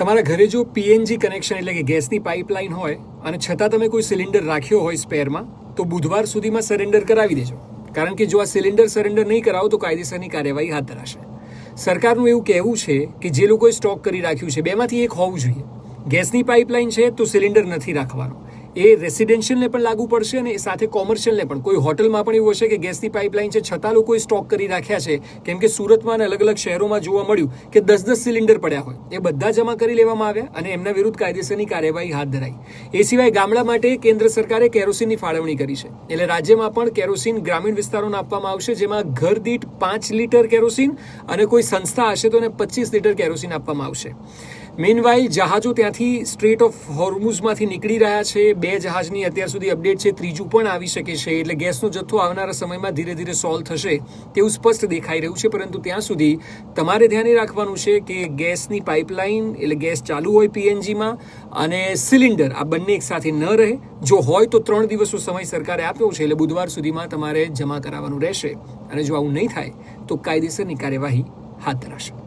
તમારા ઘરે જો પીએનજી કનેક્શન એટલે કે ગેસની પાઇપલાઇન હોય અને છતાં તમે કોઈ સિલિન્ડર રાખ્યો હોય સ્પેરમાં તો બુધવાર સુધીમાં સરેન્ડર કરાવી દેજો, કારણ કે જો આ સિલિન્ડર સરેન્ડર નહીં કરાવો તો કાયદેસરની કાર્યવાહી હાથ ધરાશે. સરકારનું એવું કહેવું છે કે જે લોકોએ સ્ટોક કરી રાખ્યું છે બેમાંથી એક હોવું જોઈએ. ગેસની પાઇપલાઇન છે તો સિલિન્ડર નથી રાખવાનો. એ રેસિડેન્શિયલને પણ લાગુ પડશે અને સાથે કોમર્શિયલને પણ. કોઈ હોટલમાં પણ એવું હશે કે ગેસની પાઇપલાઇન છે છતાં લોકોએ સ્ટોક કરી રાખ્યા છે, કેમ કે સુરતમાં અને અલગ અલગ શહેરોમાં જોવા મળ્યું કે 10-10 સિલિન્ડર પડ્યા હોય. એ બધા જમા કરી લેવામાં આવ્યા અને એમના વિરુદ્ધ કાયદેસરની કાર્યવાહી હાથ ધરાઈ. એ સિવાય ગામડા માટે કેન્દ્ર સરકારે કેરોસીનની ફાળવણી કરી છે, એટલે રાજ્યમાં પણ કેરોસીન ગ્રામીણ વિસ્તારોને આપવામાં આવશે, જેમાં ઘર દીઠ 5 લીટર કેરોસીન અને કોઈ સંસ્થા હશે તો એને 25 લીટર કેરોસીન આપવામાં આવશે. મીનવાઇલ જહાજો ત્યાંથી સ્ટ્રેટ ઓફ હોર્મુઝમાંથી નીકળી રહ્યા છે. 2 જહાજની અત્યાર સુધી અપડેટ છે, ત્રીજું પણ આવી શકે છે. એટલે ગેસનો જથ્થો આવનારા સમયમાં ધીરે ધીરે સોલ્વ થશે તેવું સ્પષ્ટ દેખાઈ રહ્યું છે. પરંતુ ત્યાં સુધી તમારે ધ્યાને રાખવાનું છે કે ગેસની પાઇપલાઇન એટલે ગેસ ચાલુ હોય પીએનજીમાં અને સિલિન્ડર આ બંને એકસાથે ન રહે. જો હોય તો 3 દિવસનો સમય સરકારે આપ્યો છે, એટલે બુધવાર સુધીમાં તમારે જમા કરાવવાનું રહેશે. અને જો આવું નહીં થાય તો કાયદેસરની કાર્યવાહી હાથ ધરાશે.